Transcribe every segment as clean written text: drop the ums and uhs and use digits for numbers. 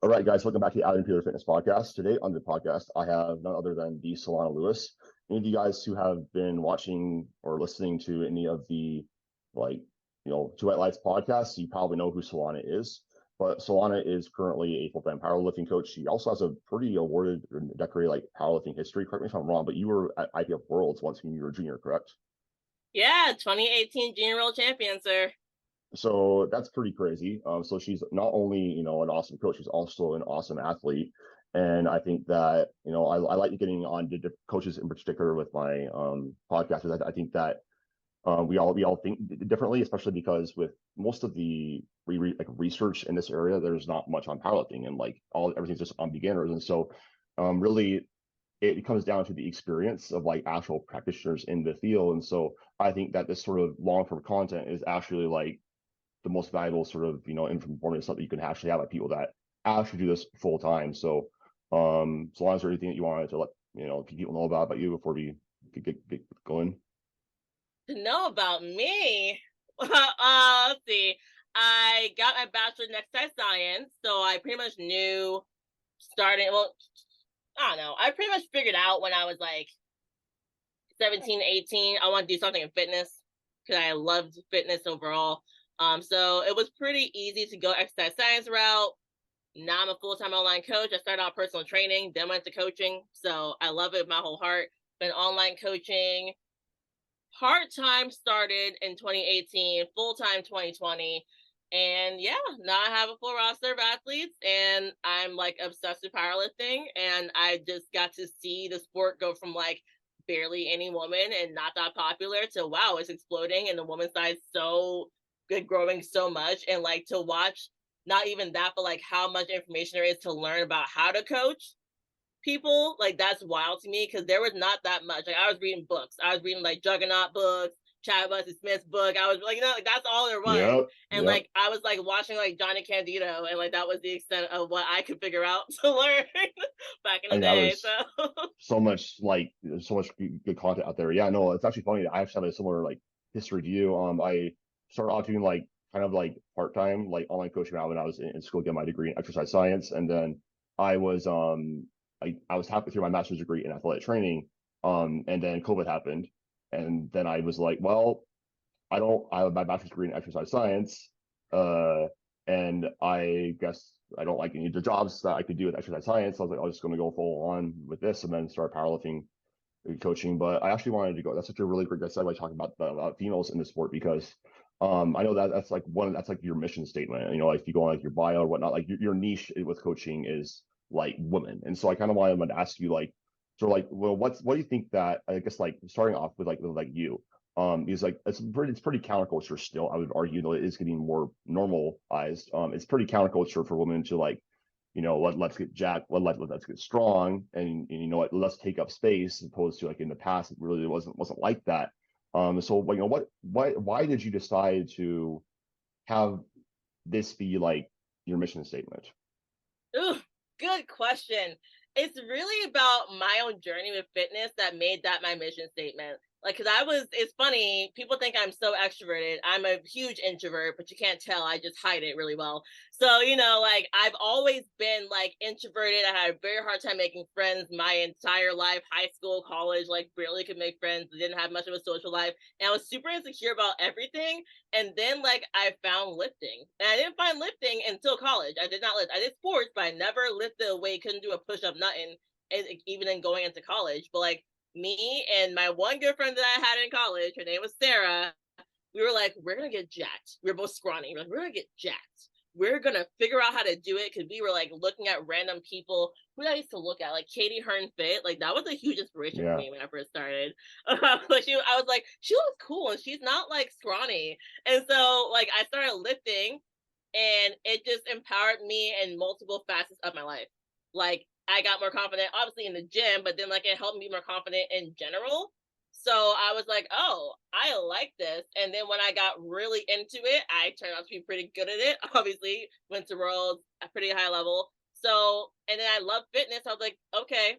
All right, guys, welcome back to the Out Computer Fitness Podcast. Today on the podcast, I have none other than the Solana Lewis. Any of you guys who have been watching or listening to any of the, Two White Lights podcasts, you probably know who Solana is. But Solana is currently a full-time powerlifting coach. She also has a pretty awarded, decorated powerlifting history. Correct me if I'm wrong, but you were at IPF Worlds once when you were a junior, correct? Yeah, 2018 Junior World Champion, sir. So that's pretty crazy. So she's not only, an awesome coach, she's also an awesome athlete. And I think that, I like getting on to coaches in particular with my podcast. I think that we all think differently, especially because with most of the research in this area, there's not much on powerlifting and everything's just on beginners. And so really it comes down to the experience of actual practitioners in the field. And so I think that this sort of long form content is actually the most valuable sort of informative stuff that you can actually have people that actually do this full time. So so long as there anything that you wanted to let people know about you before we get going. To know about me, let's see. I got my bachelor's in exercise science, so I pretty much knew starting. Well, I don't know. I pretty much figured out when I was 17, 18, I want to do something in fitness because I loved fitness overall. So it was pretty easy to go exercise science route. Now I'm a full-time online coach. I started out personal training, then went to coaching. So I love it with my whole heart. Been online coaching. Part-time started in 2018, full-time 2020. And yeah, now I have a full roster of athletes and I'm obsessed with powerlifting. And I just got to see the sport go from barely any woman and not that popular to wow, it's exploding and the women's side so good, growing so much. And to watch not even that, but how much information there is to learn about how to coach people, that's wild to me because there was not that much. I was reading books. I was reading Juggernaut books, Chad Wesley Smith's book. I was that's all there was. Yep. And I was watching Johnny Candido, and that was the extent of what I could figure out to learn back in I the mean, that day. was So so much so much good content out there. Yeah, no, it's actually funny. I actually have a similar history to you. I started off doing kind of part-time online coaching when I was in school getting my degree in exercise science, and then I was I was halfway through my master's degree in athletic training, and then COVID happened, and then I was like, well, I have my bachelor's degree in exercise science, uh, and I guess I don't like any of the jobs that I could do with exercise science. So I was like, I was just going to go full on with this and then start powerlifting coaching. But I actually wanted to go. That's such a really great segue talking about females in the sport because I know that that's your mission statement. And, if you go on your bio or whatnot, your niche with coaching is women. And so I kind of wanted to ask you well, what do you think that I guess starting off with you is it's pretty counterculture still. I would argue though it is getting more normalized. It's pretty counterculture for women to let's get jacked, let's get strong, and let's take up space, as opposed to in the past it really wasn't like that. So why did you decide to have this be your mission statement? ooh, good question. It's really about my own journey with fitness that made that my mission statement. Cause it's funny, people think I'm so extroverted. I'm a huge introvert, but you can't tell. I just hide it really well. So, I've always been introverted. I had a very hard time making friends my entire life, high school, college, barely could make friends. Didn't have much of a social life. And I was super insecure about everything. And then I found lifting. And I didn't find lifting until college. I did not lift. I did sports, but I never lifted a weight, couldn't do a push-up, nothing, even in going into college. But me and my one good friend that I had in college, her name was Sarah, we were we're gonna get jacked. We were both scrawny. We're gonna get jacked. We're gonna figure out how to do it because we were looking at random people who I used to look at, Katie Hearn Fit. That was a huge inspiration for Yeah. me when I first started. I was like, she looks cool and she's not scrawny. And so I started lifting and it just empowered me in multiple facets of my life. I got more confident, obviously in the gym, but then it helped me be more confident in general. So I was like, oh, I like this. And then when I got really into it, I turned out to be pretty good at it. Obviously, went to Worlds at pretty high level. So, and then I love fitness. I was like, okay,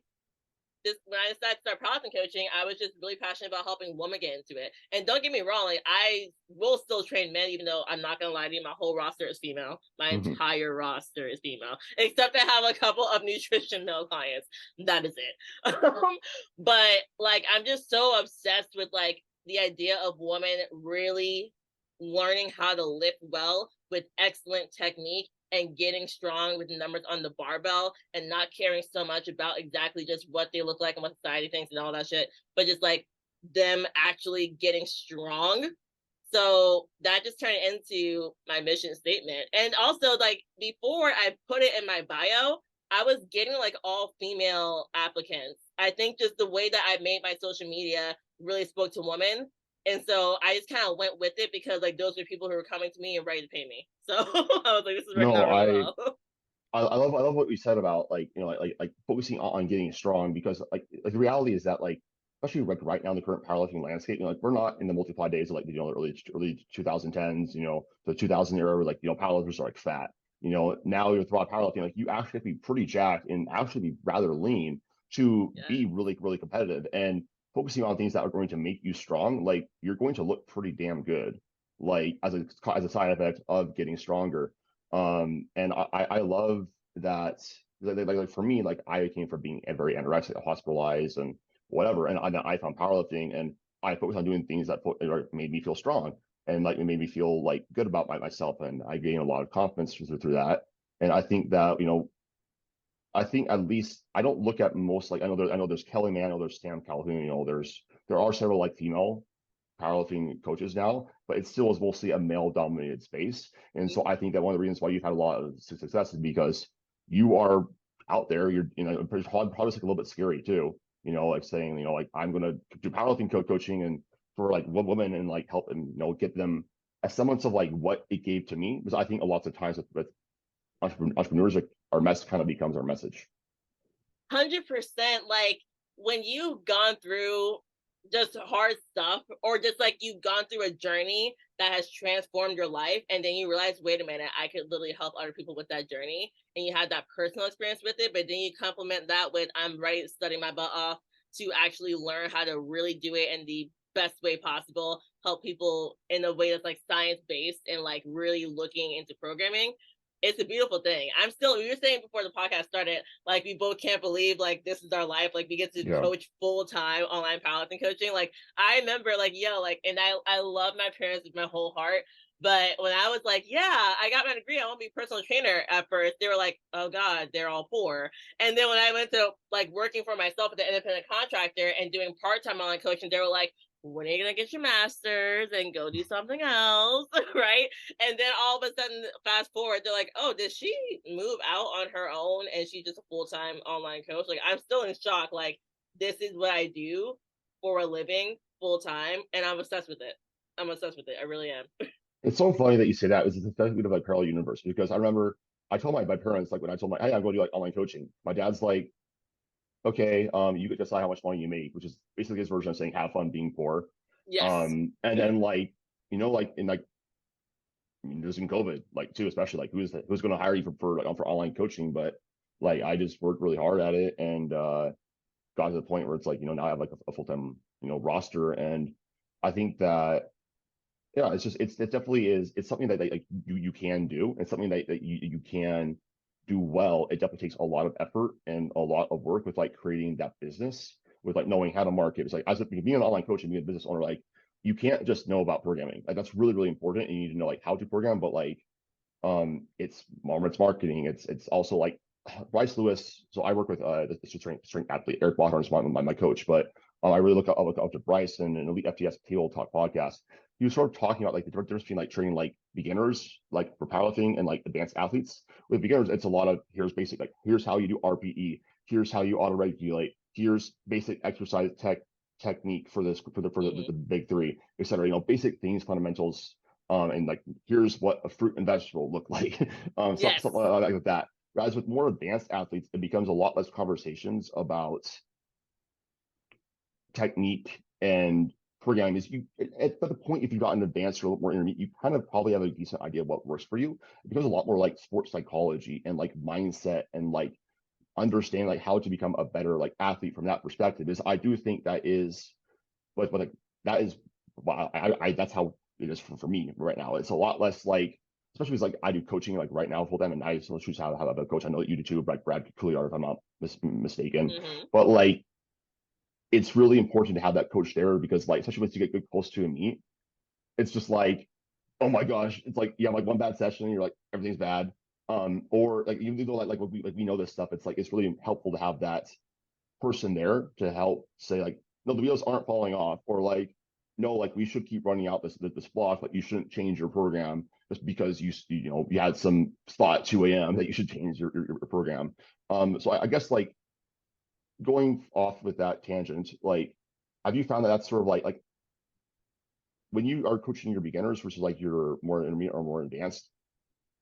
when I decided to start powerlifting coaching, I was just really passionate about helping women get into it. And don't get me wrong, like I will still train men, even though I'm not gonna lie to you, my whole roster is female. My Mhm. entire roster is female, except I have a couple of nutrition male clients. That is it. But like, I'm just so obsessed with like the idea of women really learning how to lift well with excellent technique and getting strong with the numbers on the barbell and not caring so much about exactly just what they look like and what society thinks and all that shit, but just like them actually getting strong. So that just turned into my mission statement. And also, like, before I put it in my bio, I was getting like all female applicants. I think just the way that I made my social media really spoke to women. And so I just kind of went with it because like those were people who were coming to me and ready to pay me. So I was like, this is working No, out really well. I love what you said about like like focusing on getting strong because like the reality is that like especially like right now in the current powerlifting landscape, like we're not in the multiply days of like the early 2010s, the 2000 era where like powerlifters are like fat. Now you're throughout powerlifting, like you actually have to be pretty jacked and actually be rather lean to Yeah. be really competitive and focusing on things that are going to make you strong. Like you're going to look pretty damn good, like as a side effect of getting stronger. And I love that like for me, like I came from being very anorexic, hospitalized and whatever. And I found powerlifting and I focused on doing things that made me feel strong and like it made me feel like good about myself. And I gained a lot of confidence through that. And I think that, I think at least I don't look at most like I know there's Kelly Mann, I know there's Sam Calhoun, there are several like female powerlifting coaches now, but it still is mostly a male dominated space. And so I think that one of the reasons why you've had a lot of success is because you are out there, you're, probably like a little bit scary too, like saying, like I'm going to do powerlifting coaching and for like women and like help and, get them a semblance of like what it gave to me. Because I think a lot of times with entrepreneurs, like, our mess kind of becomes our message. 100%. Like when you've gone through just hard stuff or just like you've gone through a journey that has transformed your life and then you realize, wait a minute, I could literally help other people with that journey, and you had that personal experience with it, but then you complement that with I'm ready to study my butt off to actually learn how to really do it in the best way possible, help people in a way that's like science based and like really looking into programming. It's a beautiful thing. We were saying before the podcast started, like we both can't believe like this is our life. Like we get to Yeah. coach full time online powerlifting coaching. Like I remember like, like, and I love my parents with my whole heart. But when I was like, yeah, I got my degree, I want to be a personal trainer at first, they were like, oh God, they're all poor. And then when I went to like working for myself as an independent contractor and doing part-time online coaching, they were like, when are you gonna get your master's and go do something else? Right. And then all of a sudden, fast forward, they're like, oh, did she move out on her own and she's just a full-time online coach? Like, I'm still in shock. Like, this is what I do for a living full time, and I'm obsessed with it. I'm obsessed with it. I really am. It's so funny that you say that. It's a bit of like parallel universe because I remember I told my parents like when I told hey, I'm going to do like online coaching. My dad's like, okay, you could decide how much money you make, which is basically his version of saying have fun being poor. Yes. And then like like in like just in COVID, like too, especially like who's going to hire you for online coaching? But like I just worked really hard at it and got to the point where it's like now I have like a full time roster, and I think that yeah, it definitely is. It's something that like you can do. It's something that you can do well. It definitely takes a lot of effort and a lot of work with like creating that business, with like knowing how to market. It's like being an online coach and being a business owner, like you can't just know about programming. Like that's really important, and you need to know like how to program. But like it's marketing. It's also like Bryce Lewis. So I work with the strength athlete Eric Bachar is my coach, but I really look up to Bryce and an Elite FTS Table Talk podcast. He was sort of talking about like the difference between like training like beginners, like for powerlifting, and like advanced athletes. With beginners, it's a lot of here's how you do RPE, here's how you auto regulate, here's basic exercise technique for this the big three, etc. Basic things, fundamentals, and like here's what a fruit and vegetable look like, Yes. something like that. Whereas with more advanced athletes, it becomes a lot less conversations about technique and programming. Is you at the point if you've gotten advanced or a little more intermediate, you kind of probably have a decent idea of what works for you. It becomes a lot more like sports psychology and like mindset and like understand like how to become a better like athlete from that perspective. Is I do think that is but like that is well, that's how it is for me right now. It's a lot less like, especially because like I do coaching like right now full time, and I still choose how to have a coach. I know that you do too, like Brad Couillard, if I'm not mistaken. Mm-hmm. But like it's really important to have that coach there because like especially once you get close to a meet, it's just like, oh my gosh, it's like yeah, like one bad session, and you're like everything's bad. Or like even though like we know this stuff, it's like it's really helpful to have that person there to help say like, no, the wheels aren't falling off, or like, no, like we should keep running out this block, like you shouldn't change your program just because you had some thought at 2 a.m. that you should change your program. So I guess like going off with that tangent, like have you found that that's sort of like when you are coaching your beginners versus like your more intermediate or more advanced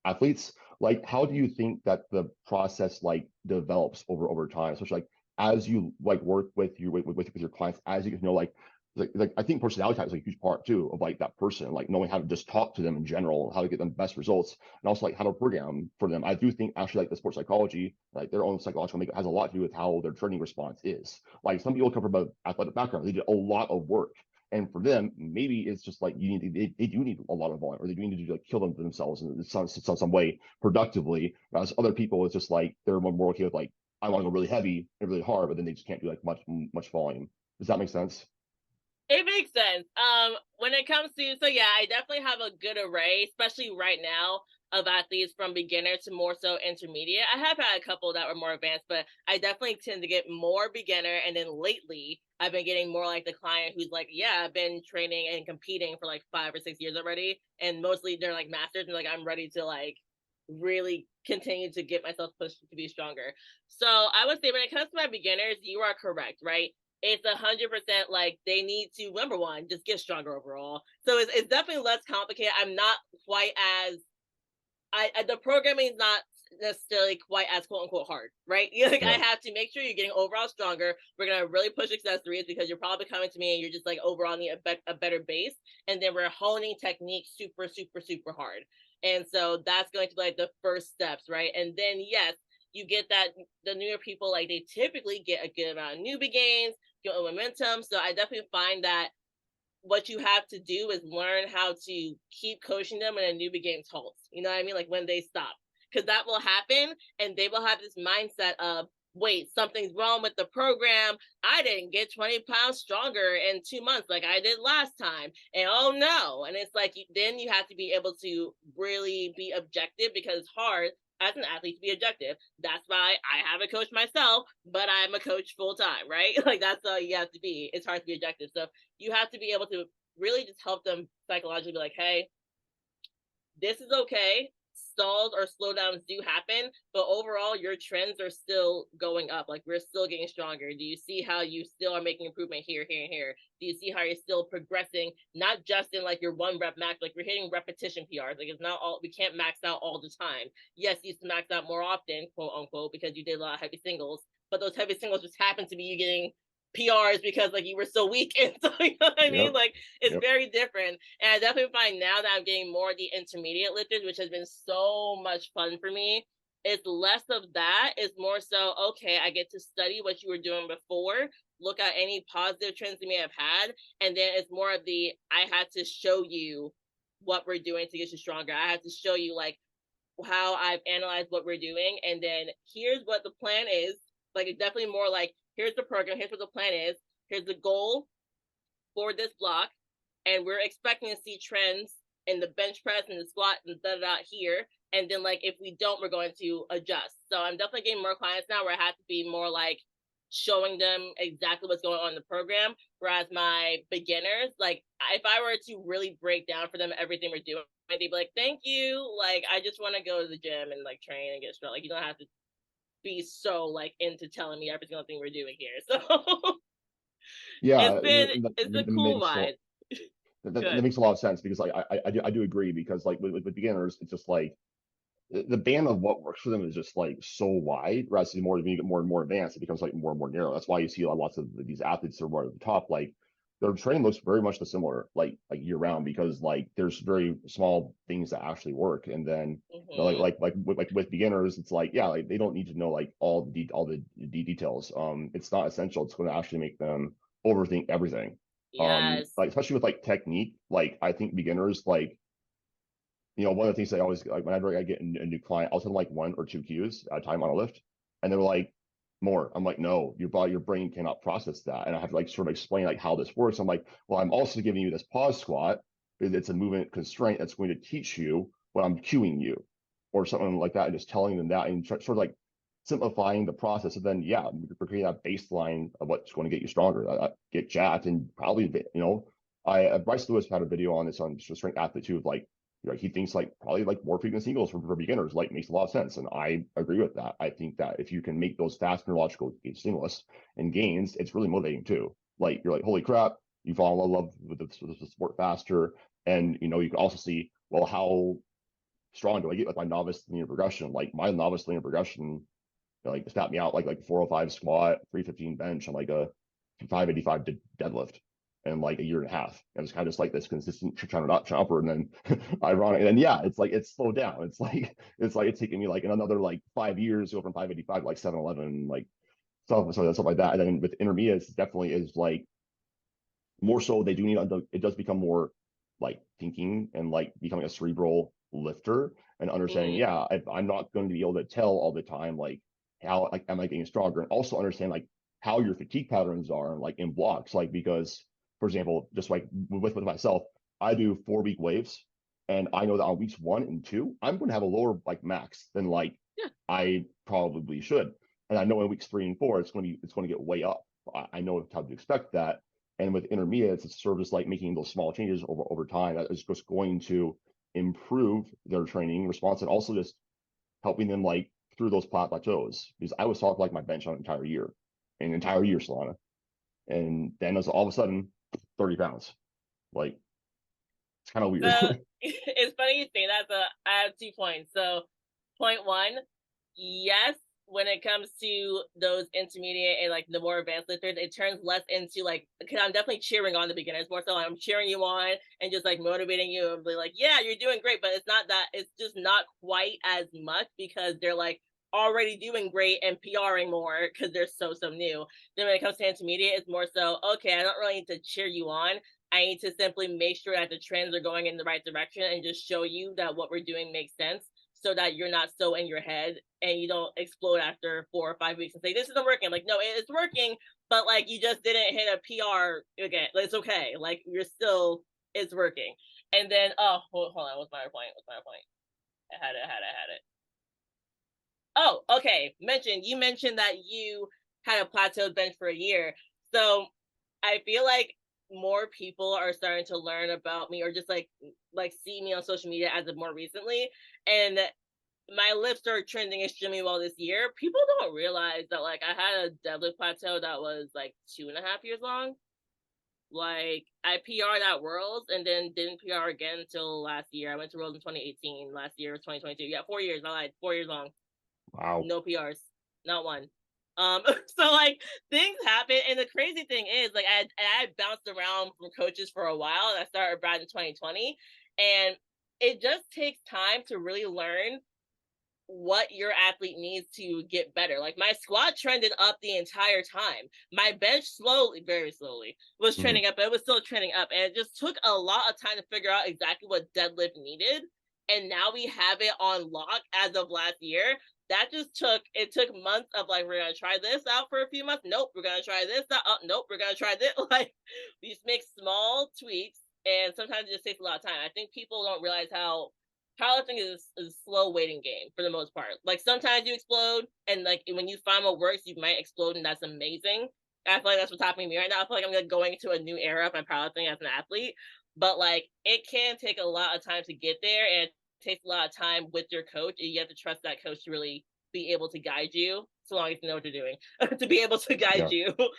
athletes, like how do you think that the process like develops over time, especially like as you like work with your clients, as you get to know like I think personality type is like a huge part too of like that person, like knowing how to just talk to them in general, how to get them best results, and also like how to program for them. I do think actually like the sports psychology, like their own psychological makeup has a lot to do with how their training response is. Like some people come from an athletic background, they did a lot of work, and for them, maybe it's just like they do need a lot of volume, or they do need to like kill them themselves in some way productively. Whereas other people, it's just like they're more okay with like I want to go really heavy and really hard, but then they just can't do like much volume. Does that make sense? It makes sense. When it comes to, so yeah, I definitely have a good array, especially right now, of athletes from beginner to more so intermediate. I have had a couple that were more advanced, but I definitely tend to get more beginner. And then lately, I've been getting more like the client who's like, yeah, I've been training and competing for like 5 or 6 years already. And mostly they're like masters and like, I'm ready to like really continue to get myself pushed to be stronger. So I would say when it comes to my beginners, you are correct, right? It's 100% like they need to, number one, just get stronger overall. So it's definitely less complicated. I'm not quite as the programming is not necessarily quite as quote unquote hard, right? Like I Yeah. have to make sure you're getting overall stronger. We're gonna really push accessories because you're probably coming to me and you're just like overall need a better base, and then we're honing technique super super super hard. And so that's going to be like the first steps, right? And then yes, you get that the newer people like they typically get a good amount of newbie gains, get momentum. So I definitely find that what you have to do is learn how to keep coaching them when a newbie game halts. You know what I mean? Like when they stop, because that will happen, and they will have this mindset of, wait, something's wrong with the program. I didn't get 20 pounds stronger in 2 months like I did last time. And oh no. And it's like, then you have to be able to really be objective because it's hard as an athlete to be objective. That's why I have a coach myself, but I'm a coach full time, right? Like that's all you have to be. It's hard to be objective. So you have to be able to really just help them psychologically be like, hey, this is okay. Stalls or slowdowns do happen, but overall, your trends are still going up. Like we're still getting stronger. Do you see how you still are making improvement here, here, and here? Do you see how you're still progressing? Not just in like your one rep max, like we're hitting repetition PRs. Like it's not all we can't max out all the time. Yes, you used to max out more often, quote unquote, because you did a lot of heavy singles, but those heavy singles just happen to be you getting PRs because like you were so weak. And so you know what I mean? Yep. Like it's Yep. very different. And I definitely find now that I'm getting more of the intermediate lifters, which has been so much fun for me. It's less of that. It's more so, okay, I get to study what you were doing before, look at any positive trends you may have had. And then it's more of the, I had to show you what we're doing to get you stronger. I had to show you like how I've analyzed what we're doing. And then here's what the plan is. Like it's definitely more like, here's the program, here's what the plan is, here's the goal for this block, and we're expecting to see trends in the bench press and the squat and da here. And then like if we don't, we're going to adjust. So I'm definitely getting more clients now where I have to be more like showing them exactly what's going on in the program. Whereas my beginners, like if I were to really break down for them everything we're doing, they'd be like, thank you. Like I just want to go to the gym and like train and get strong. Like you don't have to be so like into telling me every single thing we're doing here. So Yeah, it's a that cool makes vibe. that Good. makes a lot of sense because like I do agree because like with beginners, it's just like the band of what works for them is just like so wide. Whereas the more you get more and more advanced, it becomes like more and more narrow. That's why you see lots of these athletes that are more at the top, like their training looks very much the similar, like year round, because like there's very small things that actually work. And then Mm-hmm. like with beginners, it's like, yeah, like they don't need to know like all the details. It's not essential. It's going to actually make them overthink everything. Yes. Like especially with like technique, like I think beginners, like, one of the things I always like whenever I get a new client, I'll tell them like one or two cues at a time on a lift, and they're like, more. I'm like, no, your brain cannot process that, and I have to like sort of explain like how this works. I'm like, well, I'm also giving you this pause squat because it's a movement constraint that's going to teach you what I'm cueing you, or something like that, and just telling them that and sort of like simplifying the process. And then yeah, we're creating that baseline of what's going to get you stronger, get jacked, and probably I Bryce Lewis had a video on this on strength athlete too, of like, he thinks like probably like more frequent singles for beginners like makes a lot of sense, and I agree with that. I think that if you can make those fast neurological stimulus and gains, it's really motivating too. Like you're like, holy crap, you fall in love with the sport faster, and you can also see, well, how strong do I get with my novice linear progression? Like my novice linear progression, like stat me out like 405 squat, 315 bench, on like a 585 deadlift in like a year and a half. And it's kind of just like this consistent trying to upward, and then ironic. And then yeah, it's like it's slowed down. It's like it's taking me like another like 5 years to go from 585 to like 711, like stuff like that. And then with intermediates, definitely is like more so they do need, it does become more like thinking and like becoming a cerebral lifter and understanding, Mm-hmm. yeah, I'm not going to be able to tell all the time like how like am I getting stronger, and also understand like how your fatigue patterns are like in blocks, like because for example, just like with myself, I do 4 week waves, and I know that on weeks 1 and 2 I'm going to have a lower like max than like Yeah. I probably should, and I know in weeks 3 and 4 it's going to get way up. I know how to expect that. And with intermediates, it's sort of just like making those small changes over time that is just going to improve their training response, and also just helping them like through those plateaus. Because I was taught like my bench on an entire year, Solana. And then it's all of a sudden 30 pounds. Like it's kind of So weird. it's funny you say that. So I have 2 points. So point one, yes, when it comes to those intermediate and like the more advanced lifters, it turns less into like, because I'm definitely cheering on the beginners more so. I'm cheering you on and just like motivating you and be like, yeah, you're doing great. But it's not that, it's just not quite as much because they're like already doing great and PRing more because they're so new. Then when it comes to intermediate, it's more so, okay, I don't really need to cheer you on. I need to simply make sure that the trends are going in the right direction and just show you that what we're doing makes sense so that you're not so in your head and you don't explode after 4 or 5 weeks and say, this isn't working. Like, no, it's working, but like you just didn't hit a PR again. It's okay. Like you're still, it's working. And then, oh, hold on. What's my point? I had it. Oh, okay. You mentioned that you had a plateau bench for a year. So I feel like more people are starting to learn about me or just like see me on social media as of more recently. And my lifts are trending extremely well this year. People don't realize that like I had a deadlift plateau that was like 2.5 years long. Like I PR'd at Worlds and then didn't PR again until last year. I went to Worlds in 2018. Last year was 2022. Yeah, 4 years. I lied. 4 years long. Wow. No PRs, not one. So like things happen, and the crazy thing is, like I bounced around from coaches for a while, and I started Brad in 2020, and it just takes time to really learn what your athlete needs to get better. Like my squat trended up the entire time. My bench slowly, very slowly, was Mm-hmm. trending up, but it was still trending up. And it just took a lot of time to figure out exactly what deadlift needed. And now we have it on lock as of last year. That just took months of like, we're gonna try this out for a few months. Nope, we're gonna try this out. Oh, nope, we're gonna try this. Like we just make small tweaks, and sometimes it just takes a lot of time. I think people don't realize how powerlifting is a slow waiting game for the most part. Like sometimes you explode, and like when you find what works, you might explode, and that's amazing. I feel like that's what's happening to me right now. I feel like I'm like going into a new era of my powerlifting as an athlete, but like it can take a lot of time to get there, and it takes a lot of time with your coach, and you have to trust that coach to really be able to guide you, so long as you know what you're doing, to be able to guide Yeah. you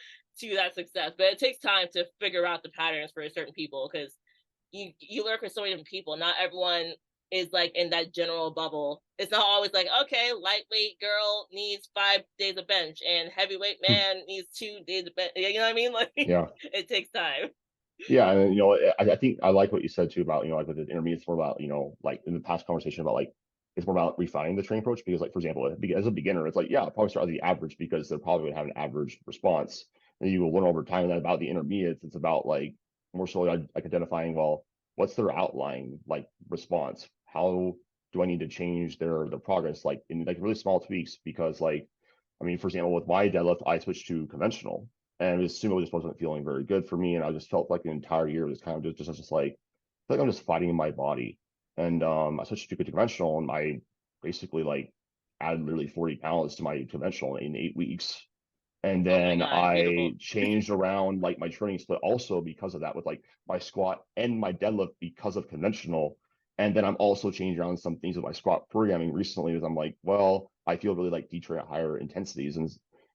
to that success. But it takes time to figure out the patterns for certain people because you work with so many different people. Not everyone is like in that general bubble. It's not always like, okay, lightweight girl needs 5 days of bench and heavyweight man needs 2 days of bench. You know what I mean? Like Yeah. it takes time. Yeah, and I think I like what you said too about like with the intermediate, it's more about like in the past conversation about like it's more about refining the training approach because like for example, as a beginner, it's like yeah, I'll probably start at the average because they're probably gonna have an average response, and you will learn over time. And then about the intermediates, it's about like more so like identifying well, what's their outlying like response? How do I need to change their progress like in like really small tweaks? Because like I mean, for example, with my deadlift, I switched to conventional and the sumo just wasn't feeling very good for me. And I just felt like the entire year was kind of just like, I feel like I'm just fighting in my body. And I switched to conventional and I basically like added literally 40 pounds to my conventional in 8 weeks. And Oh my then God, I beautiful. changed around like my training split also because of that with like my squat and my deadlift because of conventional. And then I'm also changing around some things with my squat programming recently because I'm like, well, I feel really like detrain at higher intensities and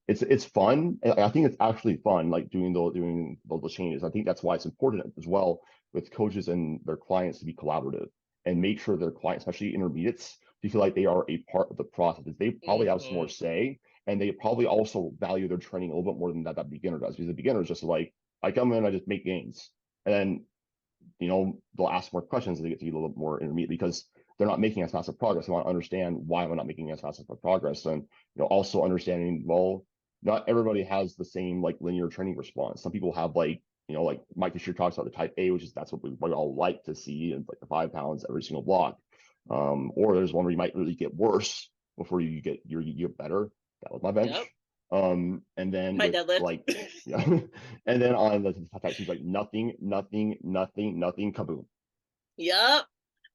it's fun. I think it's actually fun like doing the changes. I think that's why it's important as well with coaches and their clients to be collaborative and make sure their clients, especially intermediates, to feel like they are a part of the process. They probably have some more Hmm. say and they probably also value their training a little bit more than that beginner does because the beginner is just like I come in, I just make gains, and then they'll ask more questions as they get to be a little bit more intermediate because they're not making as fast of progress. They want to understand why am I not making as fast of progress, and also understanding well, not everybody has the same like linear training response. Some people have like like Mike Fisher talks about the type A, which is that's what we all like to see, and like the 5 pounds every single block. Or there's one where you might really get worse before you get better. That was my Yep. bench. And then My with deadlift. like yeah, and then on the type she's like nothing, nothing, nothing, nothing, kaboom. Yep.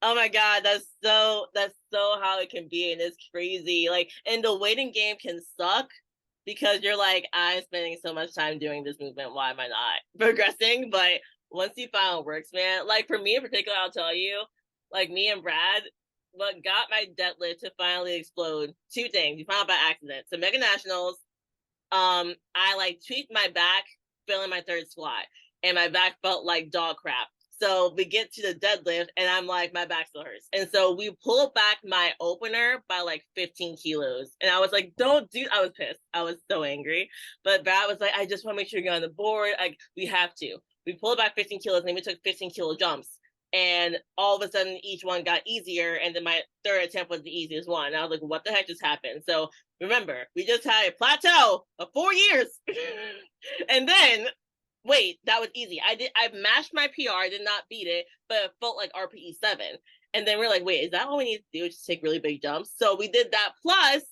Oh my God, that's so how it can be, and it's crazy. Like, and the waiting game can suck because you're like, I'm spending so much time doing this movement. Why am I not progressing? But once you find it works, man. Like for me in particular, I'll tell you, like me and Brad, what got my deadlift to finally explode? Two things. You found out by accident. So Mega Nationals, I like tweaked my back, feeling my third squat, and my back felt like dog crap. So we get to the deadlift, and I'm like, my back still hurts. And so we pulled back my opener by like 15 kilos. And I was like, don't do, I was pissed. I was so angry. But Brad was like, I just want to make sure you're on the board. Like, we have to. We pulled back 15 kilos, and then we took 15-kilo jumps. And all of a sudden, each one got easier. And then my third attempt was the easiest one. And I was like, what the heck just happened? So remember, we just had a plateau of 4 years. And then wait, that was easy. I mashed my PR, I did not beat it, but it felt like RPE 7. And then we're like, wait, is that all we need to do? Just take really big jumps. So we did that. Plus,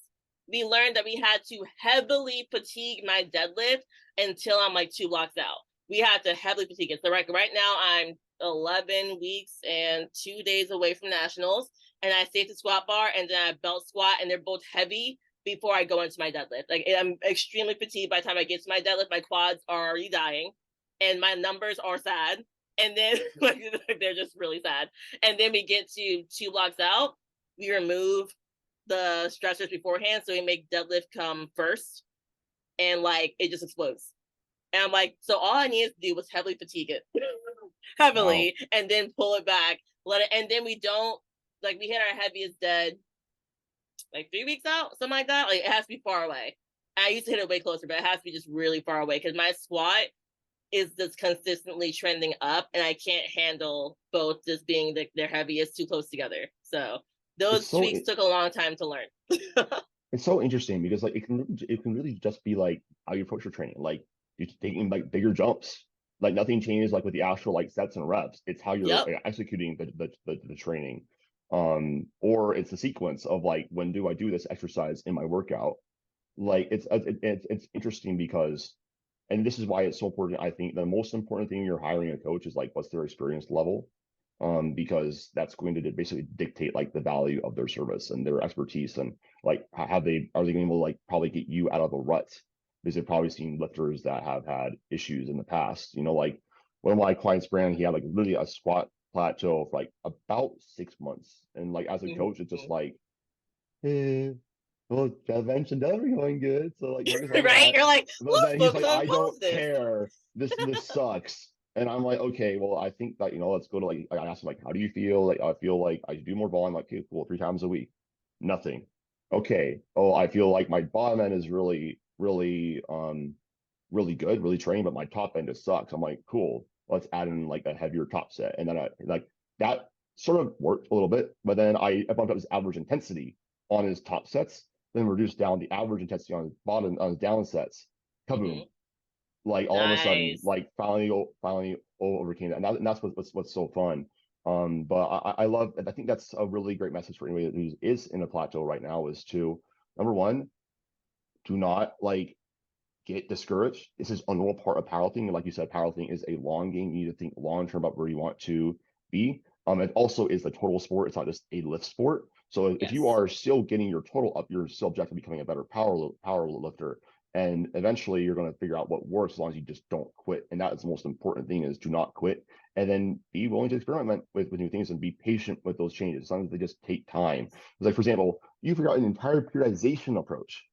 we learned that we had to heavily fatigue my deadlift until I'm like 2 blocks out. We had to heavily fatigue it. So right now I'm 11 weeks and 2 days away from nationals, and I stay at the squat bar and then I belt squat, and they're both heavy before I go into my deadlift. Like I'm extremely fatigued by the time I get to my deadlift. My quads are already dying, and my numbers are sad. And then like they're just really sad. And then we get to 2 blocks out. We remove the stressors beforehand, so we make deadlift come first, and like it just explodes. And I'm like, so all I needed to do was heavily fatigue it, Wow. heavily, and then pull it back, let it, and then we don't like we hit our heaviest dead like 3 weeks out, something like that. Like it has to be far away. I used to hit it way closer, but it has to be just really far away because my squat is just consistently trending up, and I can't handle both just being their heaviest too close together. So It's those so tweaks took a long time to learn. it's so interesting because like it can really just be like how you approach your training. Like you're taking like bigger jumps. Like nothing changes like with the actual like sets and reps. It's how you're Yep. executing the training. Or it's a sequence of like when do I do this exercise in my workout? Like it's interesting because and this is why it's so important. I think the most important thing when you're hiring a coach is like what's their experience level, because that's going to basically dictate like the value of their service and their expertise and like have they are they going to like probably get you out of a rut because they've probably seen lifters that have had issues in the past. Like one of my clients, Brand, he had like literally a squat plateau for like about 6 months, and like as a coach, it's just Mm-hmm. like, eh, well, convention does be going good, so like focus on Right? that. You're like, But let's then he's focus like, on I don't positives. care. This sucks. And I'm like, okay, well, I think that let's go to like I asked him like, how do you feel? Like I feel like I do more volume. Like, okay, cool, 3 times a week. Nothing. Okay. Oh, I feel like my bottom end is really, really, really good, really trained, but my top end just sucks. I'm like, cool. let's add in like a heavier top set. And then like that sort of worked a little bit, but then I bumped up his average intensity on his top sets, then reduced down the average intensity on his bottom on his down sets. Kaboom. Hmm. Like all of a sudden, Nice. like finally overcame that. And that's what's so fun. But I love, I think that's a really great message for anybody who is in a plateau right now, is to, number one, do not like get discouraged. This is a normal part of powerlifting. And like you said, powerlifting is a long game. You need to think long term about where you want to be. It also is the total sport. It's not just a lift sport. So if you Yes. are still getting your total up, you're still objective becoming a better power lifter. And eventually you're going to figure out what works as long as you just don't quit. And that is the most important thing, is do not quit. And then be willing to experiment with new things and be patient with those changes. Sometimes they just take time. Like, for example, you figure out an entire periodization approach.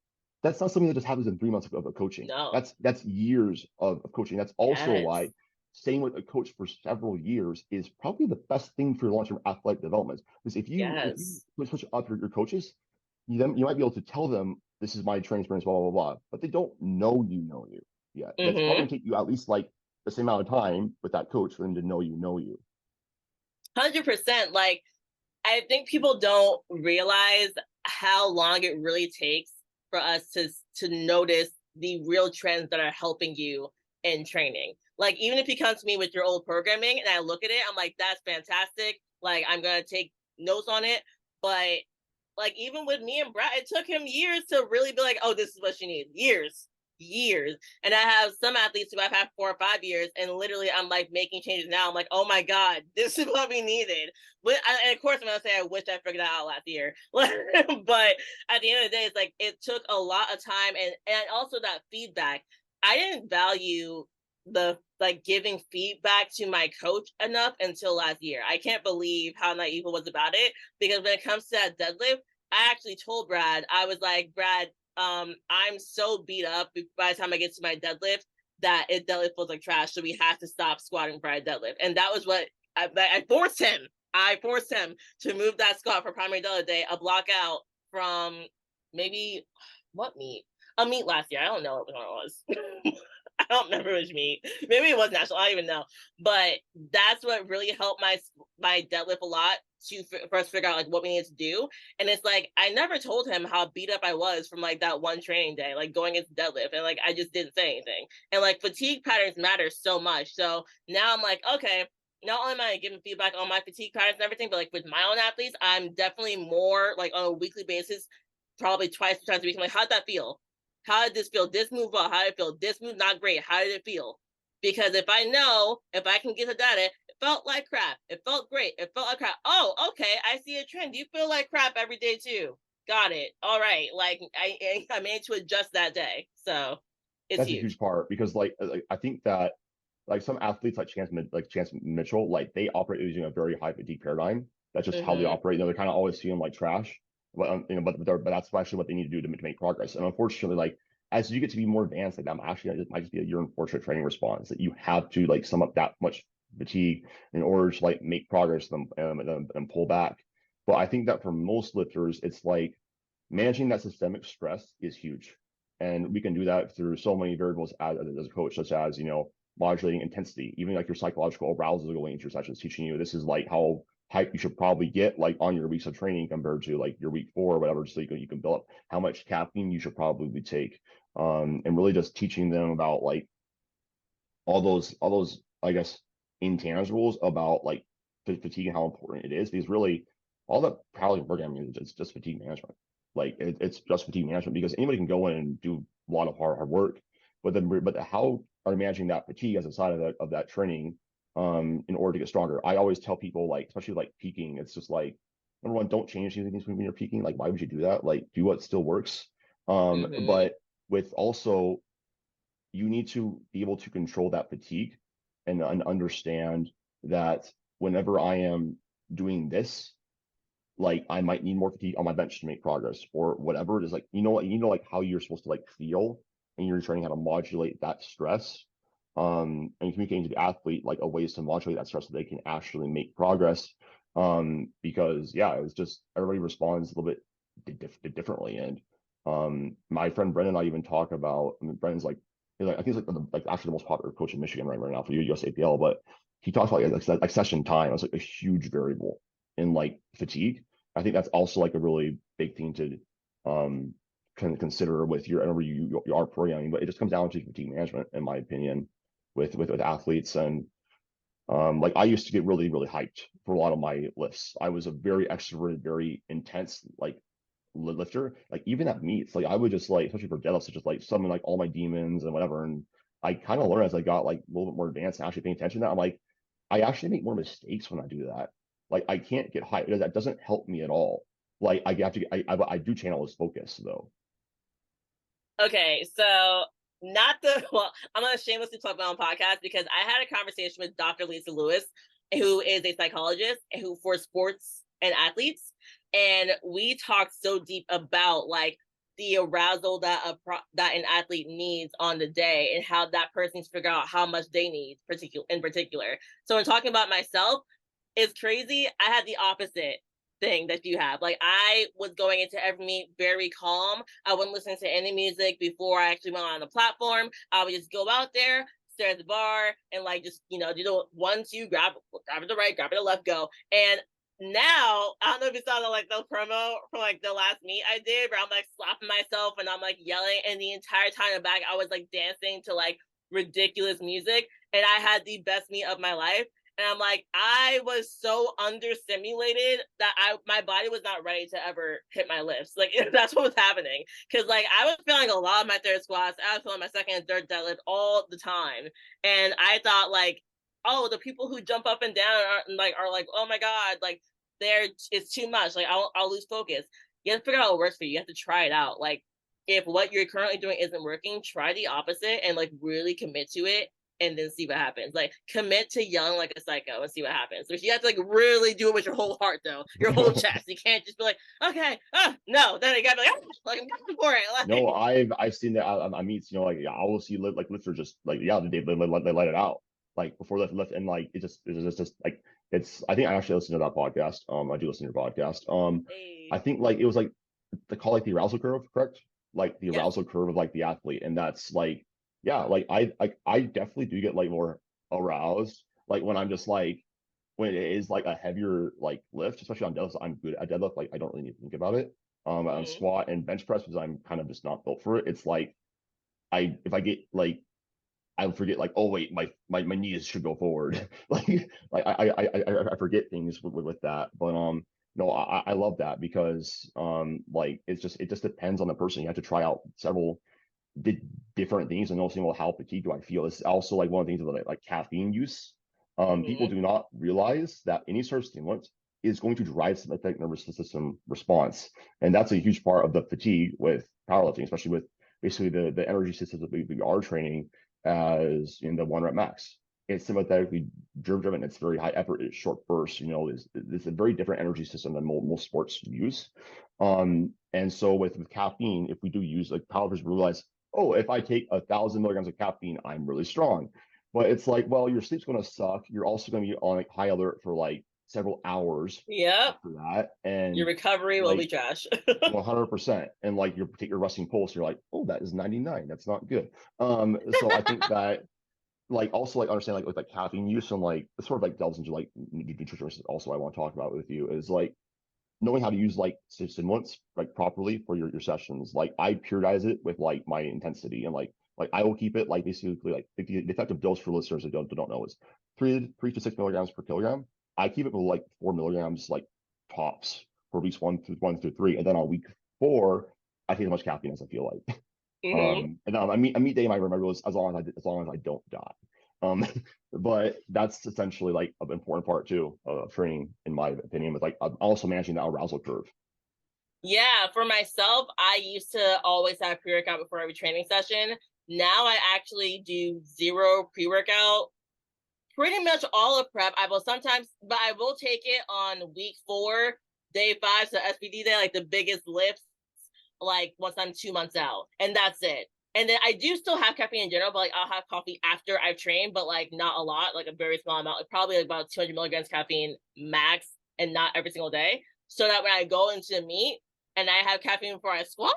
That's not something that just happens in 3 months of coaching. No. That's years of coaching. That's also Yes. why staying with a coach for several years is probably the best thing for your long-term athletic development. Because if you Yes. switch up your coaches, you might be able to tell them, this is my training experience, blah blah blah, but they don't know you yet. That's probably Hmm. gonna take you at least like the same amount of time with that coach for them to know you. 100%. Like, I think people don't realize how long it really takes for us to notice the real trends that are helping you in training. Like, even if you come to me with your old programming and I look at it, I'm like, that's fantastic. Like, I'm gonna take notes on it. But like, even with me and Brad, it took him years to really be like, oh, this is what she needs. Years. And I have some athletes who I've had 4 or 5 years, and literally I'm like making changes now. I'm like, oh my God, this is what we needed. And of course, I'm gonna say I wish I figured that out last year. But at the end of the day, it's like it took a lot of time, and also that feedback. I didn't value the like giving feedback to my coach enough until last year. I can't believe how naive I was about it, because when it comes to that deadlift, I actually told Brad, I was like, Brad, I'm so beat up by the time I get to my deadlift that it deadlift feels like trash. So we have to stop squatting for a deadlift. And that was what I forced him. I forced him to move that squat for primary deadlift day, a block out from maybe what meet? A meet last year. I don't know what one it was. I don't remember which meet. Maybe it was national. I don't even know. But that's what really helped my deadlift a lot, to first figure out like what we need to do. And it's like I never told him how beat up I was from like that one training day, like going into deadlift, and like I just didn't say anything. And like fatigue patterns matter so much. So now I'm like, okay, not only am I giving feedback on my fatigue patterns and everything, but like with my own athletes, I'm definitely more like on a weekly basis, probably twice, 3 times a week. I'm like, how'd that feel? How did this feel? This move well. How did it feel? This move not great. How did it feel? Because if I know, if I can get the data, it felt like crap. It felt great. It felt like crap. Oh, okay. I see a trend. You feel like crap every day too. Got it. All right. Like I managed to adjust that day. So it's That's a huge. huge part, because like I think that like some athletes like Chance Mitchell, like they operate using a very high fatigue paradigm. That's just how they Mm-hmm. operate. They're kind of always feeling like trash, but but that's actually what they need to do to make progress. And unfortunately, like as you get to be more advanced, like that might just be your unfortunate training response, that you have to like sum up that much fatigue in order to like make progress and pull back. But I think that for most lifters, it's like managing that systemic stress is huge. And we can do that through so many variables as a coach, such as, modulating intensity, even like your psychological arousal going into your sessions, teaching you this is like how hype you should probably get like on your weeks of training compared to like your week 4 or whatever, so you can build up how much caffeine you should probably take. And really just teaching them about like all those, I guess, intangibles about like fatigue and how important it is, because really all that powerlifting programming is just fatigue management. Like it's just fatigue management, because anybody can go in and do a lot of hard work, but how are you managing that fatigue as a side of that training, in order to get stronger? I always tell people, like, especially like peaking, it's just like, number one, don't change anything when you're peaking. Like, why would you do that? Like, do what still works. Mm-hmm. But with also, you need to be able to control that fatigue and understand that whenever I am doing this, like I might need more fatigue on my bench to make progress or whatever it is. Like, like how you're supposed to like feel, and you're training how to modulate that stress. And communicating to the athlete like a ways to modulate that stress so they can actually make progress. Because yeah, it's just everybody responds a little bit differently. And my friend Brendan and I even talk about, I mean, Brendan's like like, I think it's like actually the most popular coach in Michigan right now for USAPL, but he talks about like session time as like a huge variable in like fatigue. I think that's also like a really big thing to um kind of consider with your whenever you are programming, but it just comes down to fatigue management, in my opinion, with athletes. And like I used to get really hyped for a lot of my lifts. I was a very extroverted, very intense like lifter. Like even at meets, like I would just like, especially for deadlifts, just like summon like all my demons and whatever. And I kind of learned as I got like a little bit more advanced and actually paying attention to that. I'm like, I actually make more mistakes when I do that. Like I can't get hyped. That doesn't help me at all. Like I have to, I do channel this focus though. Okay, so not the well, I'm gonna shamelessly plug my own podcast because I had a conversation with Dr. Lisa Lewis, who is a psychologist and who for sports and athletes, and we talked so deep about like the arousal that that an athlete needs on the day and how that person's figure out how much they need in particular. So in talking about myself, it's crazy. I had the opposite thing that you have. Like I was going into every meet very calm. I wouldn't listen to any music before I actually went on the platform. I would just go out there, stare at the bar, and like just do the 1-2, grab it the right, grab it the left, go. And now I don't know if you saw the like the promo for like the last meet I did, where I'm like slapping myself and I'm like yelling, and the entire time in the back I was like dancing to like ridiculous music, and I had the best meet of my life. And I'm like, I was so understimulated that my body was not ready to ever hit my lifts. Like that's what was happening. Cause like I was feeling a lot of my third squats. I was feeling my second and third deadlift all the time. And I thought like, oh, the people who jump up and down are like, oh my God, like it's too much. Like I'll lose focus. You have to figure out what works for you. You have to try it out. Like if what you're currently doing isn't working, try the opposite and like really commit to it and then see what happens. Like commit to young like a psycho and see what happens. So you have to like really do it with your whole heart though, your whole chest. You can't just be like, okay, no. Then you gotta be like I'm going for it. No, Like, I've seen that I meets, like yeah, I will see like lifters just like yeah, they let it out like before lift and like it's just like it's I think I actually listened to that podcast. I do listen to your podcast. I hey, think like it was like they call it the arousal curve, correct? Like the yes. arousal curve of like the athlete, and that's like yeah, like I definitely do get like more aroused like when I'm just like when it is like a heavier like lift, especially on deadlifts. I'm good at deadlift, like I don't really need to think about it. On Mm-hmm. squat and bench press because I'm kind of just not built for it. It's like if I get like I forget like oh wait my knees should go forward like I forget things with that. But no, I love that because like it just depends on the person. You have to try out several di different things and also well how fatigued do I feel. It's also like one of the things about like caffeine use. People Mm-hmm. do not realize that any sort of stimulant is going to drive sympathetic nervous system response, and that's a huge part of the fatigue with powerlifting, especially with basically the energy systems that we are training as in the 1 rep max. It's sympathetically driven. It's very high effort. It's short bursts. It's a very different energy system than most sports use. And so with caffeine, if we do use like powerlifters realize, oh, if I take 1,000 milligrams of caffeine, I'm really strong. But it's like, well, your sleep's going to suck. You're also going to be on like high alert for like several hours Yep. after that, Your and recovery will be like trash. 100%. And like you take your resting pulse, you're like, oh, that is 99. That's not good. So I think that like also like understand like with like caffeine use and like it sort of like delves into like nutrition also I want to talk about with you is like knowing how to use like stimulants like properly for your sessions. Like I periodize it with like my intensity and like I will keep it like basically like the effective dose for listeners that don't know is three to 6 milligrams per kilogram. I keep it with like 4 milligrams like tops for weeks one through three, and then on week four I take as much caffeine as I feel like. Mm-hmm. And then I meet day my rule is as long as I don't die. Um, but that's essentially like an important part too of training, in my opinion, with like also managing the arousal curve. Yeah, for myself, I used to always have pre-workout before every training session. Now I actually do zero pre-workout pretty much all of prep. I will sometimes, but I will take it on week 4, day 5, so SBD day, like the biggest lifts, like once I'm 2 months out, and that's it. And then I do still have caffeine in general, but like I'll have coffee after I've trained, but like not a lot, like a very small amount, like probably like about 200 milligrams caffeine max, and not every single day. So that when I go into the meet and I have caffeine before I squat,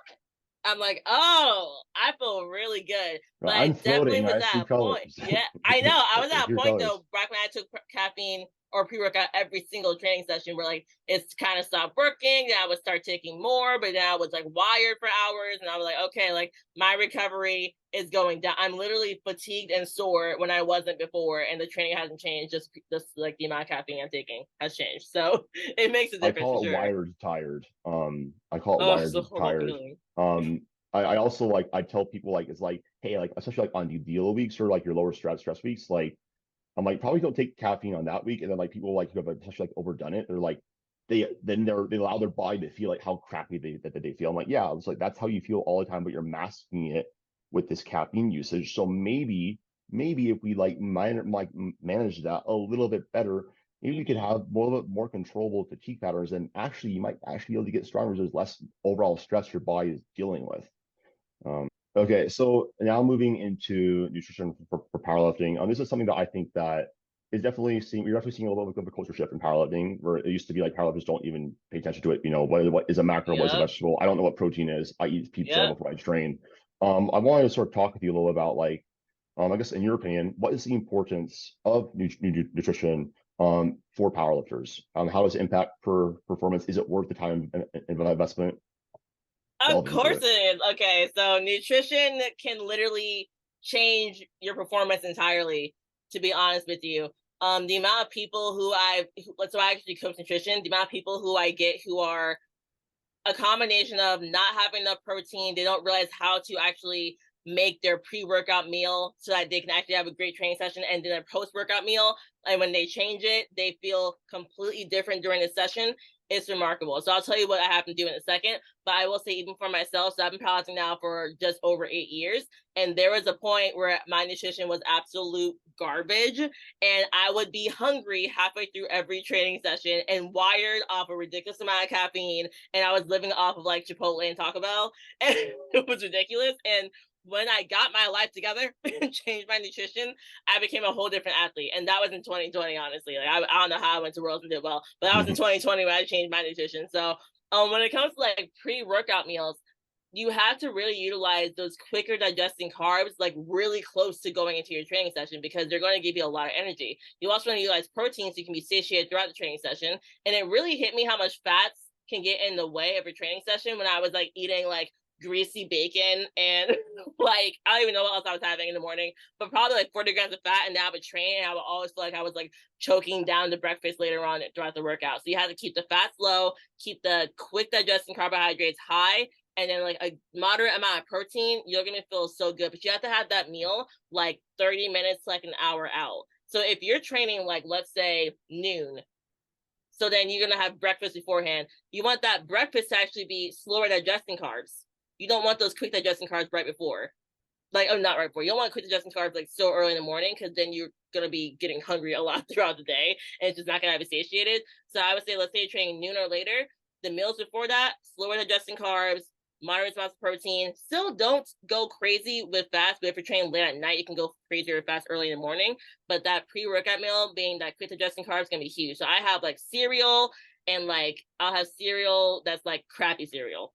I'm like, oh, I feel really good. But I I'm definitely floating. was I at see a point. colors. Yeah, I know. I was I at a hear point colors. though, back when I took caffeine or pre-workout every single training session where like it's kind of stopped working. Then I would start taking more, but then I was like wired for hours. And I was like, okay, like my recovery is going down. I'm literally fatigued and sore when I wasn't before, and the training hasn't changed. Just like the amount of caffeine I'm taking has changed. So it makes a I difference for call it sure. wired tired. I call it Oh, it's wired a horrible tired. feeling. Um, I also like I tell people like it's like, hey, like especially like on your deal weeks or like your lower stress weeks, like I'm like probably don't take caffeine on that week. And then like people like who have especially like overdone it, they're like they allow their body to feel like how crappy they feel. I'm like, yeah, it's like that's how you feel all the time, but you're masking it with this caffeine usage. So maybe if we like manage that a little bit better, maybe we could Mm-hmm. have more controllable fatigue patterns, and actually you might actually be able to get stronger. There's less overall stress your body is dealing with. Okay, so now moving into nutrition for powerlifting. This is something that I think that is definitely seeing you're definitely seeing a little bit of a culture shift in powerlifting, where it used to be like powerlifters don't even pay attention to it. You know, what is a macro, what is a Yep. vegetable? I don't know what protein is. I eat pizza Yep. before I train. I wanted to sort of talk with you a little about like, I guess in your opinion, what is the importance of nutrition for powerlifters? How does it impact per performance? Is it worth the time and investment? Of Delve into course it. it is. Okay, so nutrition can literally change your performance entirely, to be honest with you. The amount of people so I actually coach nutrition, the amount of people who I get who are a combination of not having enough protein. They don't realize how to actually make their pre-workout meal so that they can actually have a great training session, and then a post-workout meal. And when they change it, they feel completely different during the session. It's remarkable. So I'll tell you what I have to do in a second. But I will say, even for myself, so I've been powerlifting now for just over 8 years. And there was a point where my nutrition was absolute garbage. And I would be hungry halfway through every training session and wired off a ridiculous amount of caffeine, and I was living off of like Chipotle and Taco Bell, and it was ridiculous. And when I got my life together and changed my nutrition, I became a whole different athlete. And that was in 2020, honestly. Like I don't know how I went to Worlds and did well, but that was in 2020 when I changed my nutrition. So when it comes to like pre-workout meals, you have to really utilize those quicker digesting carbs like really close to going into your training session, because they're going to give you a lot of energy. You also want to utilize protein so you can be satiated throughout the training session. And it really hit me how much fats can get in the way of a training session when I was like eating like greasy bacon and like I don't even know what else I was having in the morning, but probably like 40 grams of fat. And then I would train and I would always feel like I was like choking down the breakfast later on throughout the workout. So you have to keep the fats low, keep the quick digesting carbohydrates high, and then like a moderate amount of protein. You're gonna feel so good. But you have to have that meal like 30 minutes, like an hour out. So if you're training like let's say noon, so then you're gonna have breakfast beforehand. You want that breakfast to actually be slower digesting carbs. You don't want those quick digesting carbs right before. Like, oh, not right before. You don't want quick digesting carbs like so early in the morning, because then you're gonna be getting hungry a lot throughout the day, and it's just not gonna have you satiated. So I would say, let's say you're training noon or later. The meals before that, slower digesting carbs, moderate amounts of protein. Still don't go crazy with fast, but if you're training late at night, you can go crazier with fast early in the morning. But that pre-workout meal being that quick digesting carbs is gonna be huge. So I have like cereal, and like I'll have cereal that's like crappy cereal.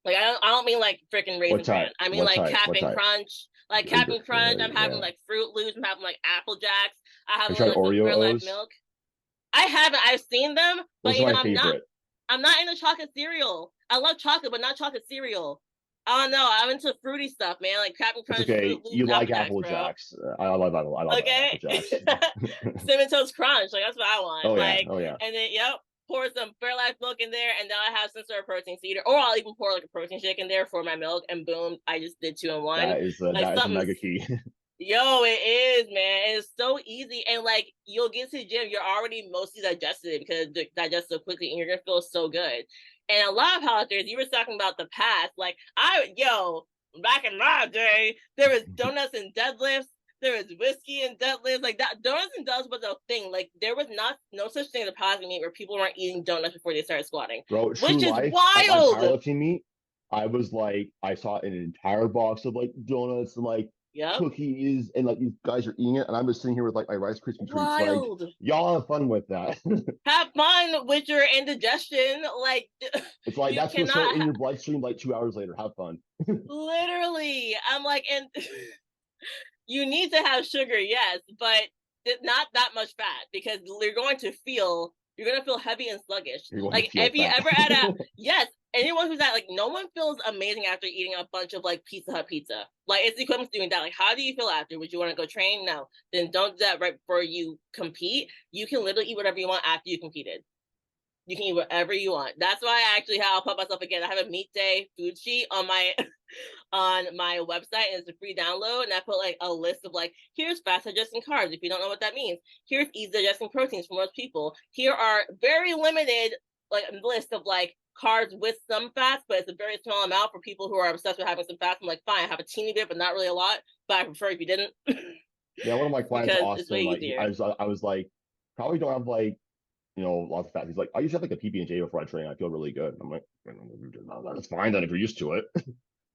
Like I don't mean like freaking What Raisin Bran. type? I mean What like type? What Captain type? Crunch. Like Captain Crunch, I'm having Yeah. like Fruit Loops. I'm having like Apple Jacks. I have Have a you tried little some Oreo Fairlife O's? milk. I haven't. I've seen them, but Those are you know my favorite. I'm not into chocolate cereal. I love chocolate, but not chocolate cereal. I don't know. I'm into fruity stuff, man. Like Captain It's Crunch, Fruit okay. You Loops, like Apple Jacks, Apple bro. Jacks. I love Apple Okay. Jacks. Cinnamon Toast Crunch. Like that's what I want. Oh yeah. Like, Oh yeah. and then yep, pour some Fairlife milk in there, and then I have some sort of protein cedar, or I'll even pour like a protein shake in there for my milk, and boom, I just did 2 in 1. Like That is a something's mega key. yo, it is, man. It's so easy, and like you'll get to the gym, you're already mostly digested because it digests so quickly, and you're gonna feel so good. And a lot of powerlifters, you were talking about the past. Like back in my day, there was donuts and deadlifts. There was whiskey and deadlifts. Like that, donuts and deadlifts was a thing. Like there was not no such thing as a powerlifting meet where people weren't eating donuts before they started squatting, Bro, which true is life. At my wild. powerlifting meet, I was like, I saw an entire box of like donuts and like Yep. cookies, and like these guys are eating it, and I'm just sitting here with like my Rice Krispie treats. Like, Wild. y'all have fun with that. Have fun with your indigestion. Like, It's like you that's gonna cannot show in your bloodstream like 2 hours later. Have fun. literally. I'm like, and you need to have sugar, yes, but not that much fat because you're gonna feel heavy and sluggish. You're going to Like feel if you fat. ever had a yes, anyone who's at like no one feels amazing after eating a bunch of like Pizza Hut pizza. Like it's the equivalent to doing that. Like how do you feel after? Would you want to go train? No. Then don't do that right before you compete. You can literally eat whatever you want after you competed. You can eat whatever you want. That's why I actually I'll put myself again. I have a meat day food sheet on my on my website, and it's a free download. And I put like a list of like, here's fast digesting carbs. If you don't know what that means, here's easy digesting proteins for most people. Here are very limited like list of like carbs with some fats, but it's a very small amount for people who are obsessed with having some fats. I'm like, fine, I have a teeny bit, but not really a lot. But I prefer if you didn't, Yeah, one of my clients, because it's way Austin, like easier. I was like, probably don't have like lots of fat. He's like, I usually have like a PB&J before I train. I feel really good. I'm like, that's fine then if you're used to it. But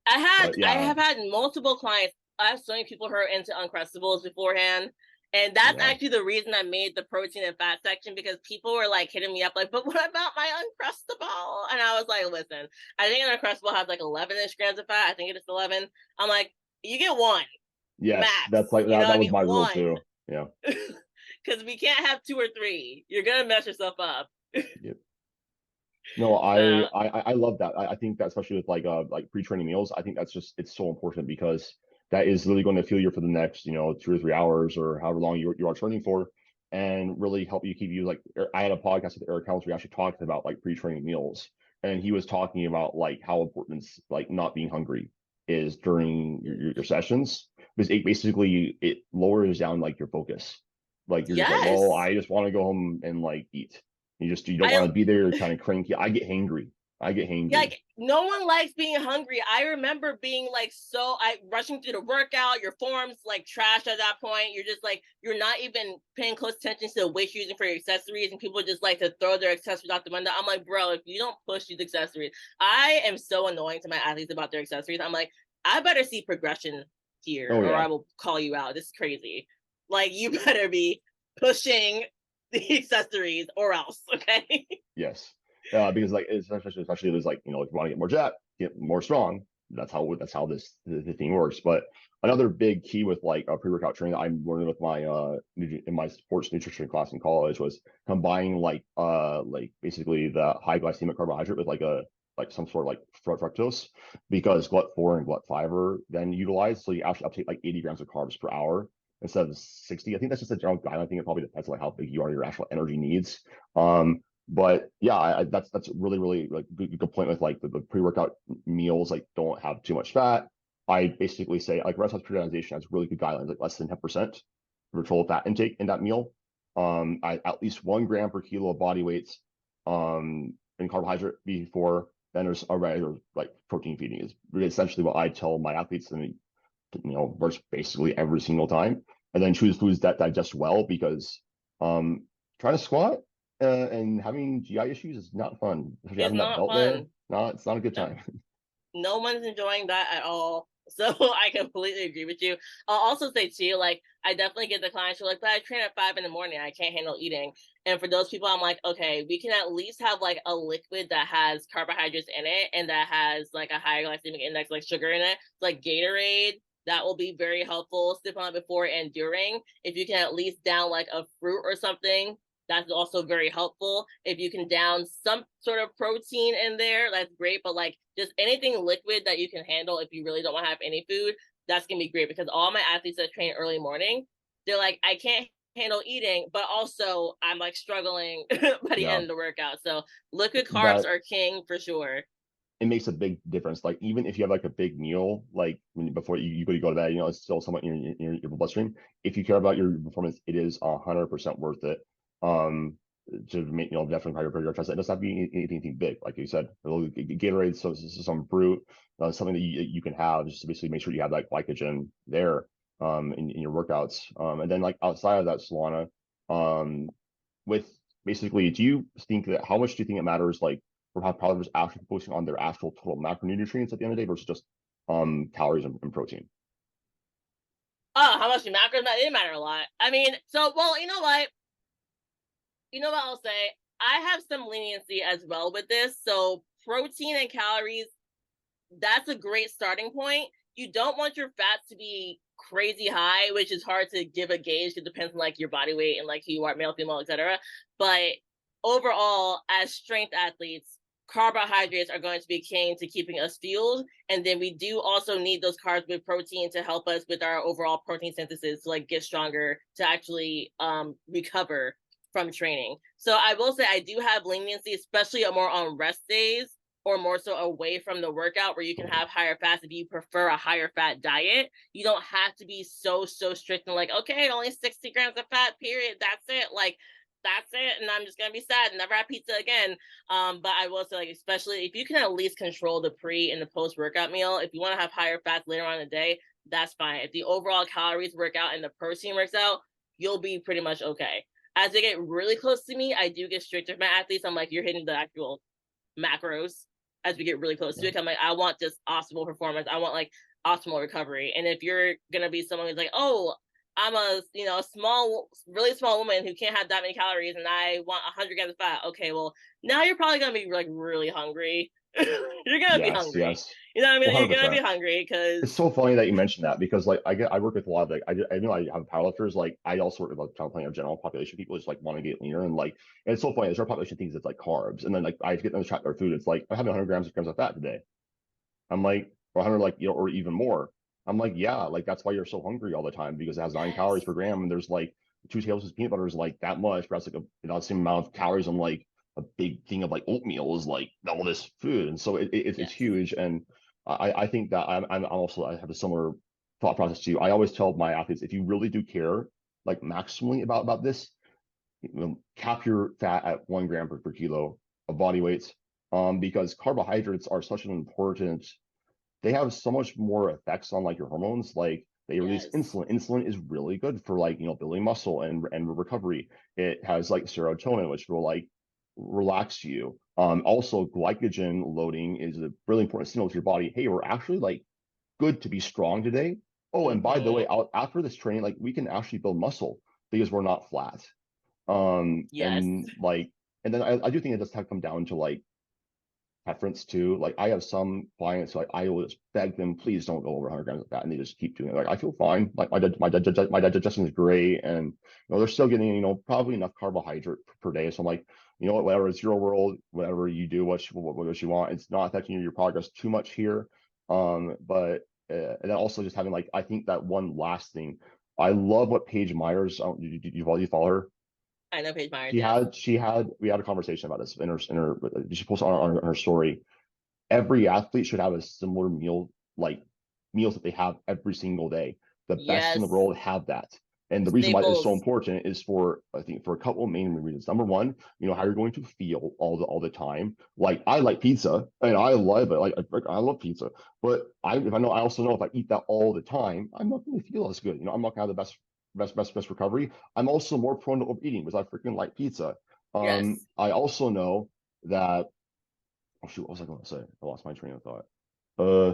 I yeah, have had multiple clients. I have so many people who are into Uncrustables beforehand. And that's yeah, actually the reason I made the protein and fat section, because people were like hitting me up like, but what about my Uncrustable? And I was like, listen, I think an Uncrustable has like 11-ish grams of fat. I think it is 11. I'm like, you get one yes, max. that's like You know what that I was mean? my rule One. too. Yeah. Because we can't have two or three. You're going to mess yourself up. Yep. No, So, I love that. I think that especially with like pre-training meals, I think that's just it's so important because that is really going to fuel you for the next 2 or 3 hours or however long you are training for, and really help you keep you like. I had a podcast with Eric Helms where we actually talked about like pre-training meals, and he was talking about like how important like not being hungry is during your sessions because it lowers down like your focus. Like you're just like, well, yes. I just want to go home and like eat. You don't want I to be there kind of cranky. I get hangry. I get hangry. like no one likes being hungry. I remember being like I rushing through the workout, your form's like trash at that point. You're just like you're not even paying close attention to the weight you're using for your accessories, and people just like to throw their accessories out the window. I'm like, bro, if you don't push these accessories, I am so annoying to my athletes about their accessories. I'm like, I better see progression here, Oh or yeah, I will call you out. This is crazy. Like you better be pushing the accessories or else, okay? yes. Because like especially there's like if you want to get more jacked, get more strong. That's how the thing works. But another big key with like pre-workout training that I'm learning with my in my sports nutrition class in college was combining like basically the high glycemic carbohydrate with like some sort of like fructose because GLUT4 and GLUT5 are then utilized. So you actually uptake like 80 grams of carbs per hour instead of 60. I think that's just a general guideline. I think it probably depends on like how big you are, your actual energy needs. But yeah, that's really like good point with like the pre-workout meals like don't have too much fat. I basically say like rest house periodization has really good guidelines, like less than 10% for total fat intake in that meal. At least 1 gram per kilo of body weight in carbohydrate before then there's a regular like protein feeding is really essentially what I tell my athletes and works basically every single time. And then choose foods that digest well because trying to squat and having GI issues is not fun. Especially It's having that not belt there, fun. it's not a good No. time. No one's enjoying that at all. So I completely agree with you. I'll also say too, like I definitely get the clients who are like, but I train at 5 in the morning. I can't handle eating. And for those people, I'm like, okay, we can at least have like a liquid that has carbohydrates in it and that has like a higher glycemic index, like sugar in it. Like Gatorade, that will be very helpful. Sip on it before and during. If you can at least down like a fruit or something, that's also very helpful. If you can down some sort of protein in there, that's great. But like just anything liquid that you can handle if you really don't want to have any food, that's gonna be great because all my athletes that train early morning, they're like, I can't handle eating, but also I'm like struggling by the Yeah, end of the workout. So liquid carbs that are king for sure. it makes a big difference. Like even if you have like a big meal, like before you go to bed, it's still somewhat in your bloodstream. If you care about your performance, it is 100% worth it. Um, to make definitely prioritize it. It doesn't have to be anything big, like you said. Gatorade, so some fruit, something that you can have just to basically make sure you have that glycogen there in your workouts. And then like outside of that, Solana, um, with basically, do you think that how much do you think it matters like for how powerlifters actually focusing on their actual total macronutrients at the end of the day versus just calories and protein? Oh, how much your macros matter? It matter a lot. I mean, so well, you know what? You know what I'll say? I have some leniency as well with this. So protein and calories, that's a great starting point. You don't want your fats to be crazy high, which is hard to give a gauge. It depends on like your body weight and like who you are, male, female, etc. But overall, as strength athletes, carbohydrates are going to be key to keeping us fueled. And then we do also need those carbs with protein to help us with our overall protein synthesis to like get stronger to actually recover from training. So I will say I do have leniency, especially more on rest days or more so away from the workout where you can have higher fats if you prefer a higher fat diet. You don't have to be so strict and like, okay, only 60 grams of fat, period. That's it. Like, that's it. And I'm just going to be sad and never have pizza again. But I will say, like, especially if you can at least control the pre and the post workout meal, if you want to have higher fats later on in the day, that's fine. If the overall calories work out and the protein works out, you'll be pretty much okay. As they get really close to me, I do get stricter with my athletes. I'm like, you're hitting the actual macros as we get really close to it. I'm like, I want this optimal performance. I want like optimal recovery. And if you're gonna be someone who's like, oh, I'm a small, really small woman who can't have that many calories, and I want 100 grams of fat. Okay, well now you're probably gonna be like really hungry. You're gonna be Yes, hungry. yes, You know what I mean? You're gonna 100%. be hungry It's because so funny that you mentioned that because like I work with a lot of like I know I have powerlifters like I also work with like kind of playing a general population people just like want to get leaner and it's so funny there's our population thinks it's like carbs and then like I get them to track their food it's like I'm having 100 grams of fat today. I'm like or 100 like or even more. I'm like yeah like that's why you're so hungry all the time because it has 9 calories yes, per gram and there's like 2 tablespoons of peanut butter is like that much but that's like the same amount of calories on like a big thing of like oatmeal is like all this food and so it's yes, huge and I think that I'm also I have a similar thought process to you. I always tell my athletes if you really do care like maximally about this, cap your fat at 1 gram per kilo of body weight, because carbohydrates are such an important. They have so much more effects on like your hormones. Like they release yes, insulin. Insulin is really good for like building muscle and recovery. It has like serotonin, which will like relax you. Also glycogen loading is a really important signal to your body. Hey, we're actually like good to be strong today. Oh, and by the way, mm-hmm. after this training, like we can actually build muscle because we're not flat. Yes, And like, and then I do think it does have to come down to like preference too. Like I have some clients, like I will just beg them, please don't go over 100 grams of fat, and they just keep doing it. Like I feel fine. Like my digestion is great, and they're still getting probably enough carbohydrate per day. So I'm like, you know what, whatever, it's your world, whatever you do, what you want. It's not affecting your progress too much here. But and then also just having like I think that one last thing, I love what Paige Myers. You follow her? I know Paige Myers. She Yes, had she had we had a conversation about this in her she posted on her story. Every athlete should have a similar meal, like meals that they have every single day. The best in the yes, world have that. And the reason why it's so staples. important is for I think for a couple of main reasons. Number one, how you're going to feel all the time. Like I like pizza and I love it. Like I love pizza, but I also know if I eat that all the time, I'm not going to feel as good. I'm not going to have the best recovery. I'm also more prone to overeating because I freaking like pizza. Yes, I also know that oh shoot, what was I going to say? I lost my train of thought. Uh,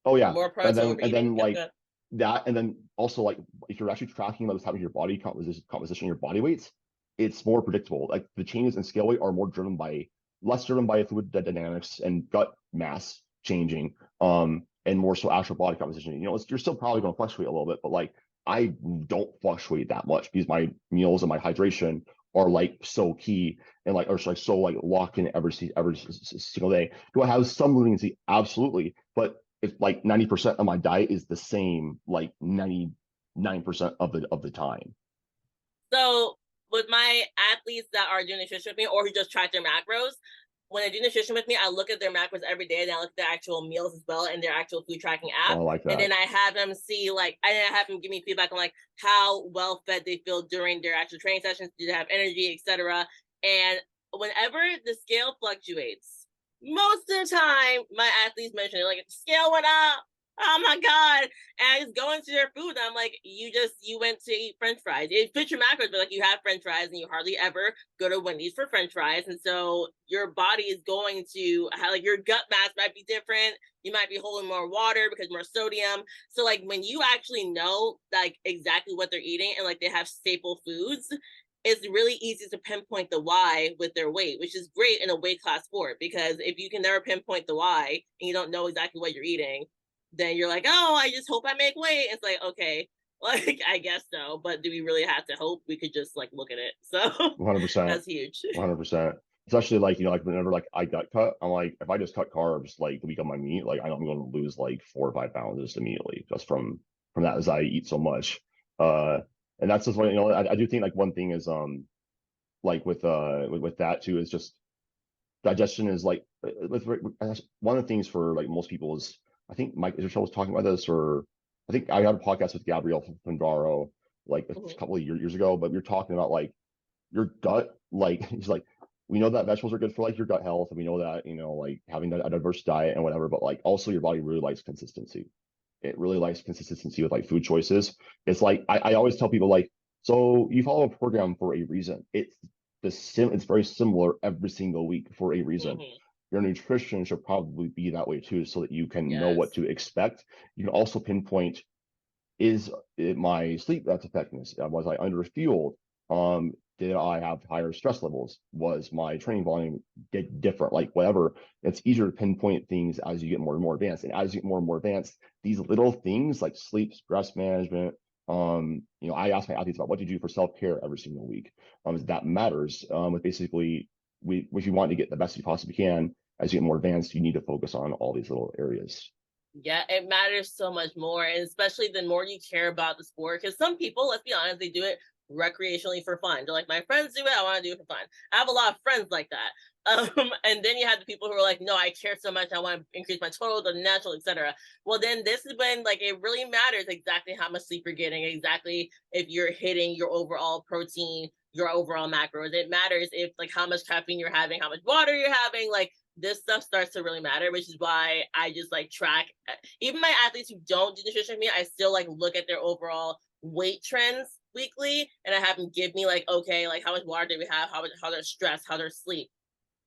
oh yeah, more prone and to then overeating. Yep, like yep. that, and then also like if you're actually tracking what's happening to your body composition, your body weights, it's more predictable. Like the changes in scale weight are more driven by less driven by fluid dynamics and gut mass changing, and more so actual body composition. You're still probably going to fluctuate a little bit, but like I don't fluctuate that much because my meals and my hydration are like so key and like or like so like locked in every single day. Do I have some leniency? Absolutely, but if like 90% of my diet is the same, like 99% of the time. So with my athletes that are doing nutrition with me or who just track their macros, when they do nutrition with me, I look at their macros every day and I look at their actual meals as well and their actual food tracking app. Oh, I like And that. then I have them see I have them give me feedback on like how well fed they feel during their actual training sessions, do they have energy, etc. And whenever the scale fluctuates, most of the time my athletes mention it like the scale went up, Oh my God. And I just go into their food and I'm like, you went to eat French fries. You fit your macros, but like you have French fries and you hardly ever go to Wendy's for French fries. And so your body is going to have like your gut mass might be different. You might be holding more water because more sodium. So like when you actually know like exactly what they're eating and like they have staple foods, it's really easy to pinpoint the why with their weight, which is great in a weight class sport because if you can never pinpoint the why and you don't know exactly what you're eating, then you're like, oh, I just hope I make weight. It's like, okay, like I guess so, but do we really have to hope? We could just like look at it. So 100%, that's huge. 100%. Especially like, like whenever like I gut cut, I'm like, if I just cut carbs like the week of my meet, like I know I'm going to lose like 4 or 5 pounds just immediately just from that as I eat so much. Uh, and that's just what, I do think like one thing is like with that too is just digestion is like one of the things for like most people is I think Mike Israel was talking about this, or I think I had a podcast with Gabrielle Fundaro like a Mhm. couple of years ago, but we were talking about like your gut, like he's like, we know that vegetables are good for like your gut health, and we know that, like having a diverse diet and whatever, but like also your body really likes consistency. It really likes consistency with like food choices. It's like I always tell people like, so you follow a program for a reason. It's very similar every single week for a reason. Mhm. Your nutrition should probably be that way too, so that you can know what Yes. to expect. You can also pinpoint, is it my sleep that's affecting this? Was I underfueled? Did I have higher stress levels? Was my training volume get different? Like whatever. It's easier to pinpoint things as you get more and more advanced. And as you get more and more advanced, these little things like sleep, stress management. I ask my athletes about what do you do for self-care every single week. That matters. With basically, if you want to get the best you possibly can, as you get more advanced, you need to focus on all these little areas. Yeah, it matters so much more, and especially the more you care about the sport. Because some people, let's be honest, they do it recreationally for fun. They're like, my friends do it, I want to do it for fun. I have a lot of friends like that. And then you have the people who are like, no, I care so much, I want to increase my total, the natural, etc. Well, then this is when like it really matters exactly how much sleep you're getting, exactly if you're hitting your overall protein, your overall macros. It matters if like how much caffeine you're having, how much water you're having, like this stuff starts to really matter, which is why I just like track even my athletes who don't do nutrition with me, I still like look at their overall weight trends weekly and I have them give me like, okay, like how much water did we have, how their stress, how their sleep,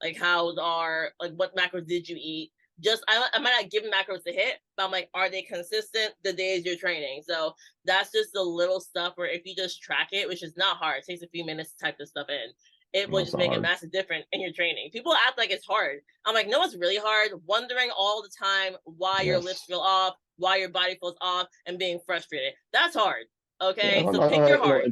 like how's our like what macros did you eat? Just I might not give them macros to hit, but I'm like, are they consistent the days you're training? So that's just the little stuff where if you just track it, which is not hard, it takes a few minutes to type this stuff in, it will No, it's just not make a hard. massive difference in your training. People act like it's hard. I'm like, no, it's really hard. Wondering all the time why your lifts Yes. feel off, why your body feels off, and being frustrated. That's hard. Yeah, Okay, so pick your heart.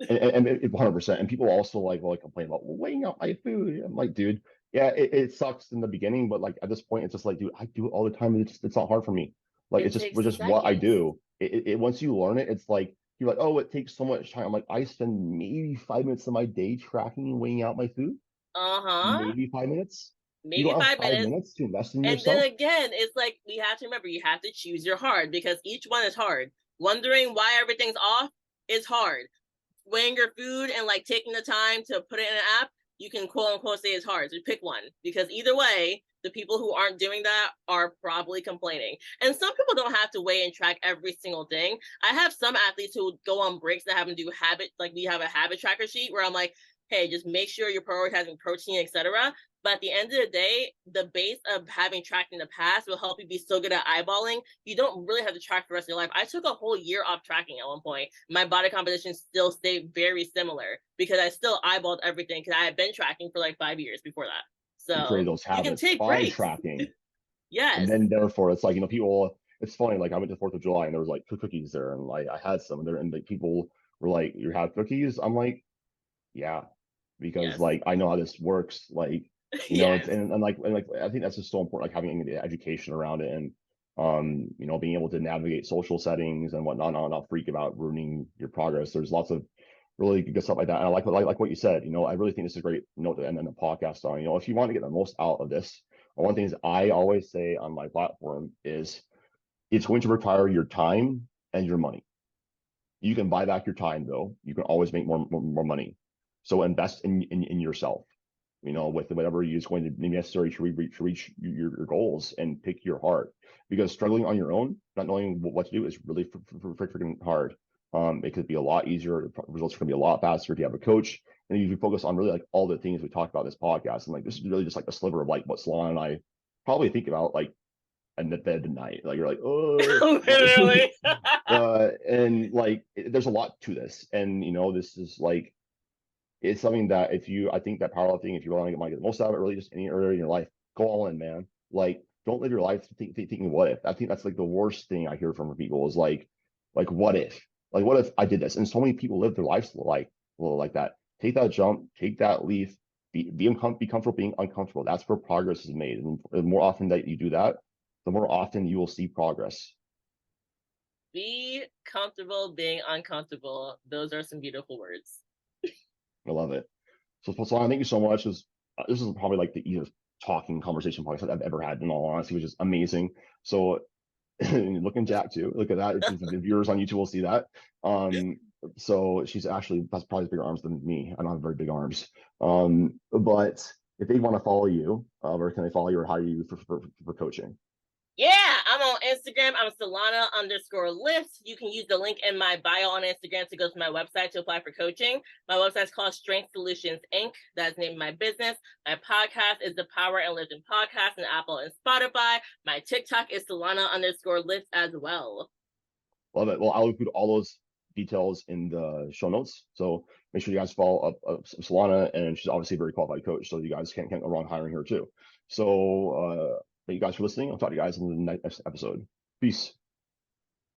and 100%. And people also like complain about weighing out my food. I'm like, dude, yeah, it sucks in the beginning, but like at this point, it's just like, dude, I do it all the time. It's not hard for me. Like It it's takes just what I seconds. do. Once you learn it, it's like you're like, oh, it takes so much time. I'm like, I spend maybe 5 minutes of my day tracking and weighing out my food. Uh-huh. Maybe 5 minutes. You Maybe don't have five five minutes. minutes to invest in And then yourself. again, it's like we have to remember you have to choose your hard because each one is hard. Wondering why everything's off is hard. Weighing your food and like taking the time to put it in an app, you can quote unquote say it's hard. So pick one because either way, the people who aren't doing that are probably complaining. And some people don't have to weigh and track every single thing. I have some athletes who go on breaks that have them do habit, like we have a habit tracker sheet where I'm like, hey, just make sure you're prioritizing protein, etc. But at the end of the day, the base of having tracked in the past will help you be so good at eyeballing. You don't really have to track for the rest of your life. I took a whole year off tracking at one point. My body composition still stayed very similar because I still eyeballed everything because I had been tracking for like 5 years before that. You create So those you can habits take by breaks. tracking. And Yes. then therefore it's like, people, it's funny, like I went to 4th of July and there was like cookies there and like I had some there and like people were like, you have cookies? I'm like, yeah, because Yes. like I know how this works. Like, it's Yes. and I think that's just so important, like having the education around it and being able to navigate social settings and whatnot, not freak about ruining your progress. There's lots of really good stuff like that. And I like what you said. I really think this is a great note to end the podcast on. If you want to get the most out of this, one of the things I always say on my platform is it's going to require your time and your money. You can buy back your time though. You can always make more money. So invest in yourself. with whatever is going to be necessary to reach your goals, and pick your heart, because struggling on your own, not knowing what to do, is really freaking hard. It could be a lot easier. Results are going to be a lot faster if you have a coach, and you focus on really like all the things we talked about in this podcast. And like, this is really just like a sliver of like what Solana and I probably think about like in the bed tonight. Like, you're like, oh, Literally. and like, there's a lot to this, and this is like, it's something that I think that powerlifting, if you want to get the most out of it, really just any area in your life, go all in, man. Like, don't live your life thinking what if. I think that's like the worst thing I hear from people is like what if, what if I did this? And so many people live their lives like that. Take that jump, take that leap, be comfortable being uncomfortable. That's where progress is made. And the more often that you do that, the more often you will see progress. Be comfortable being uncomfortable. Those are some beautiful words. I love it. So Solana, thank you so much. This is probably like the easiest talking conversation podcast I've ever had, in all honesty, which is amazing. So looking jacked too. Look at that. The viewers on YouTube will see that. So she's actually has probably bigger arms than me. I don't have very big arms. But if they want to follow you, where can they follow you or hire you for coaching? Yeah, I'm on Instagram. I'm Solana_lift. You can use the link in my bio on Instagram to go to my website to apply for coaching. My website's called Strength Solutions Inc. That's the name of my business. My podcast is the Power and Lifting Podcast on Apple and Spotify. My TikTok is Solana_lift as well. Love it. Well, I'll include all those details in the show notes. So make sure you guys follow up Solana, and she's obviously a very qualified coach. So you guys can't go wrong hiring her too. So thank you guys for listening. I'll talk to you guys in the next episode. Peace.